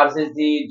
RCC،